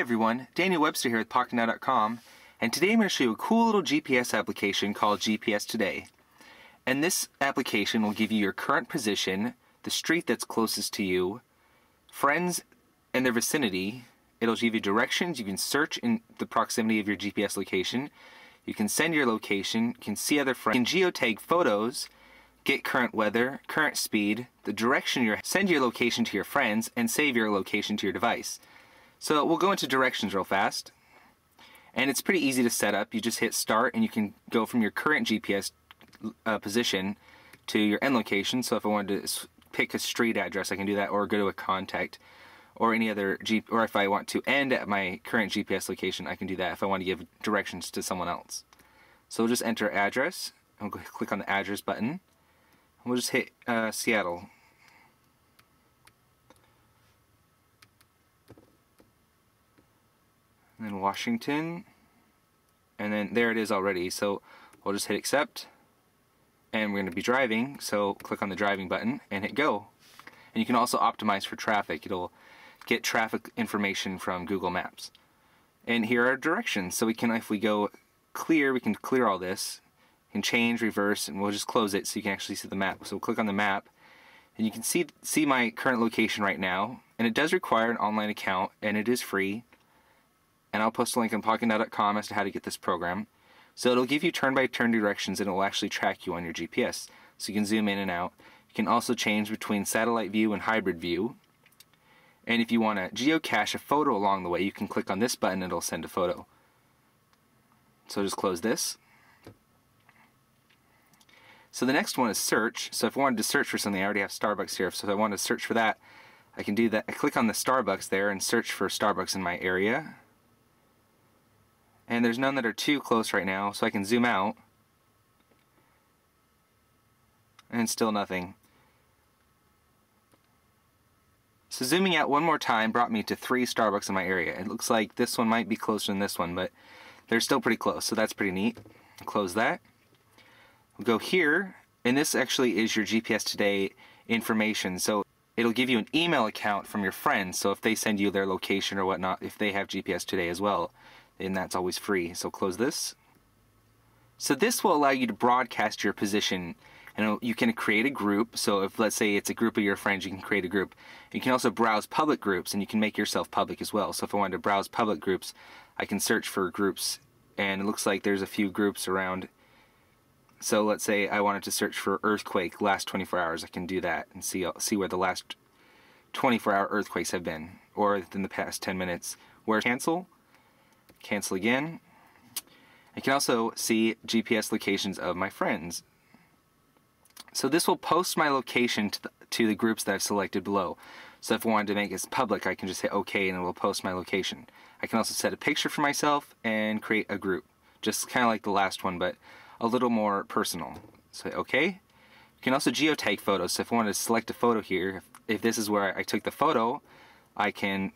everyone, Daniel Webster here with PocketNow.com, and today I'm going to show you a cool little GPS application called GPS Today. And this application will give you your current position, the street that's closest to you, friends and their vicinity. It'll give you directions. You can search in the proximity of your GPS location. You can send your location. You can see other friends. You can geotag photos, get current weather, current speed, the direction send your location to your friends, and save your location to your device. So we'll go into directions real fast. And it's pretty easy to set up. You just hit start and you can go from your current GPS position to your end location. So if I wanted to pick a street address, I can do that, or go to a contact, or any other or if I want to end at my current GPS location, I can do that if I want to give directions to someone else. So we'll just enter address, and we'll click on the address button, and we'll just hit Seattle. And then Washington, and then there it is already. So we'll just hit accept, and we're going to be driving, so click on the driving button and hit go. And you can also optimize for traffic. It'll get traffic information from Google Maps. And here are directions. So we can, if we go clear, we can clear all this. You can change, reverse, and we'll just close it so you can actually see the map. So we'll click on the map, and you can see my current location right now. And it does require an online account, and it is free. And I'll post a link on PocketNow.com as to how to get this program. So it'll give you turn-by-turn directions, and it will actually track you on your GPS. So you can zoom in and out. You can also change between satellite view and hybrid view. And if you want to geocache a photo along the way, you can click on this button and it'll send a photo. So just close this. So the next one is search. So if I wanted to search for something, I already have Starbucks here. So if I want to search for that, I can do that. I click on the Starbucks there and search for Starbucks in my area. And there's none that are too close right now, so I can zoom out. And still nothing. So zooming out one more time brought me to 3 Starbucks in my area. It looks like this one might be closer than this one, but they're still pretty close, so that's pretty neat. Close that. We'll go here, and this actually is your GPS Today information. So it'll give you an email account from your friends, so if they send you their location or whatnot, if they have GPS Today as well, and that's always free. So close this. So this will allow you to broadcast your position, and you can create a group. So if, let's say, it's a group of your friends, you can create a group. You can also browse public groups, and you can make yourself public as well. So if I wanted to browse public groups, I can search for groups, and it looks like there's a few groups around. So let's say I wanted to search for earthquake last 24 hours. I can do that and see where the last 24-hour earthquakes have been, or within the past 10 minutes. Where cancel again. I can also see GPS locations of my friends. So this will post my location to the groups that I've selected below. So if I wanted to make it public, I can just hit OK and it will post my location. I can also set a picture for myself and create a group. Just kind of like the last one, but a little more personal. So OK. You can also geotag photos. So if I wanted to select a photo here, if this is where I took the photo, I can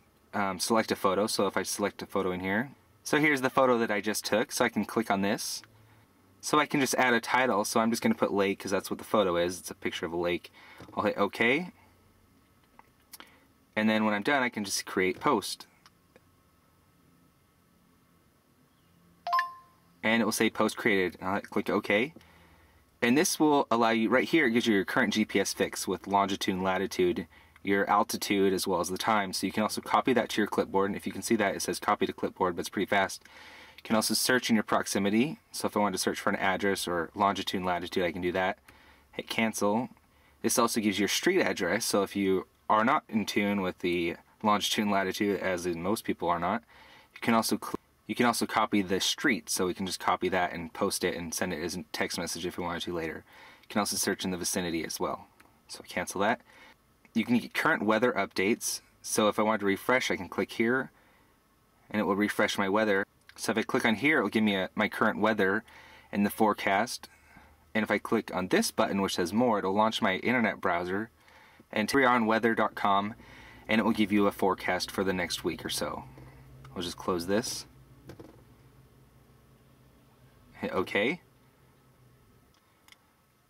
select a photo. So if I select a photo in here, so here's the photo that I just took, so I can click on this. So I can just add a title, so I'm just going to put lake because that's what the photo is. It's a picture of a lake. I'll hit OK. And then when I'm done, I can just create post. And it will say post created. I'll click OK. And this will allow you, right here, it gives you your current GPS fix with longitude and latitude, your altitude as well as the time. So you can also copy that to your clipboard, and if you can see that, it says copy to clipboard, but it's pretty fast. You can also search in your proximity. So if I wanted to search for an address or longitude and latitude, I can do that. Hit cancel. This also gives your street address, so if you are not in tune with the longitude and latitude, as in most people are not, you can also copy the street, so we can just copy that and post it and send it as a text message if we wanted to later. You can also search in the vicinity as well. So cancel that. You can get current weather updates. So if I wanted to refresh, I can click here, and it will refresh my weather. So if I click on here, it will give me my current weather and the forecast. And if I click on this button, which says more, it will launch my internet browser and weather.com, and it will give you a forecast for the next week or so. I'll just close this. Hit OK.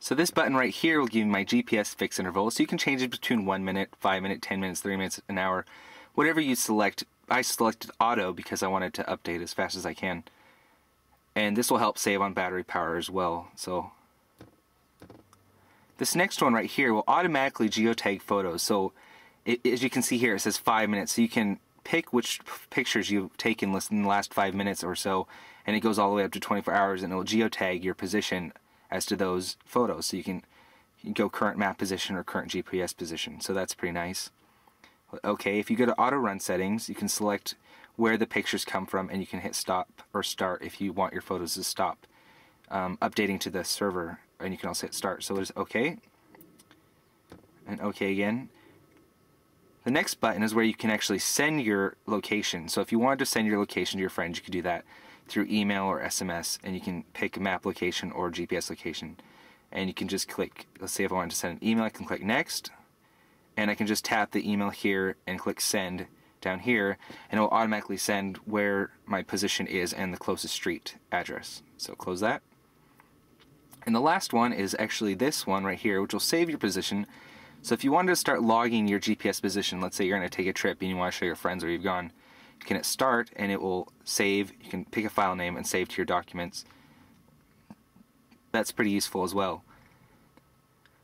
So this button right here will give me my GPS fix interval, so you can change it between 1 minute, 5 minutes, 10 minutes, 3 minutes, an hour, whatever you select I selected auto because I wanted to update as fast as I can. And this will help save on battery power as well. So this next one right here will automatically geotag photos. So as you can see here, it says 5 minutes. So you can pick which pictures you've taken in the last 5 minutes or so, and it goes all the way up to 24 hours, and it will geotag your position as to those photos. So you can go current map position or current GPS position. So that's pretty nice. Okay, if you go to auto run settings, you can select where the pictures come from, and you can hit stop or start if you want your photos to stop updating to the server, and you can also hit start. So it is OK, and OK again. The next button is where you can actually send your location. So if you wanted to send your location to your friends, you could do that through email or SMS, and you can pick a map location or GPS location, and you can just click. Let's say if I wanted to send an email, I can click next, and I can just tap the email here and click send down here, and it will automatically send where my position is and the closest street address. So close that. And the last one is actually this one right here, which will save your position. So if you wanted to start logging your GPS position, let's say you're going to take a trip and you want to show your friends where you've gone, you can hit start and it will save. You can pick a file name and save to your documents. That's pretty useful as well.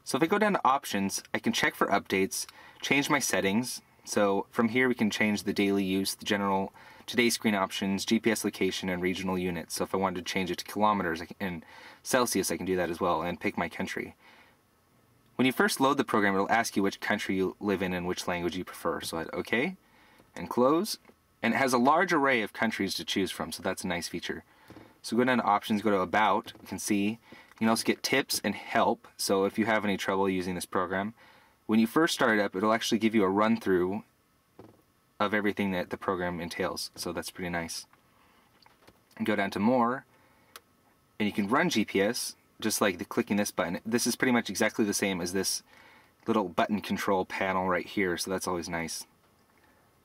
So if I go down to options, I can check for updates, change my settings. So from here we can change the daily use, the general, today's screen options, GPS location, and regional units. So if I wanted to change it to kilometers and Celsius, I can do that as well, and pick my country. When you first load the program, it'll ask you which country you live in and which language you prefer. So hit OK and close. And it has a large array of countries to choose from, so that's a nice feature. So go down to options, go to about, you can see. You can also get tips and help, so if you have any trouble using this program. When you first start it up, it'll actually give you a run-through of everything that the program entails, so that's pretty nice. And go down to more, and you can run GPS, just like clicking this button. This is pretty much exactly the same as this little button control panel right here, so that's always nice.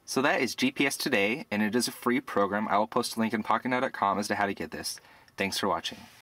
So that is GPS Today, and it is a free program. I will post a link in PocketNow.com as to how to get this. Thanks for watching.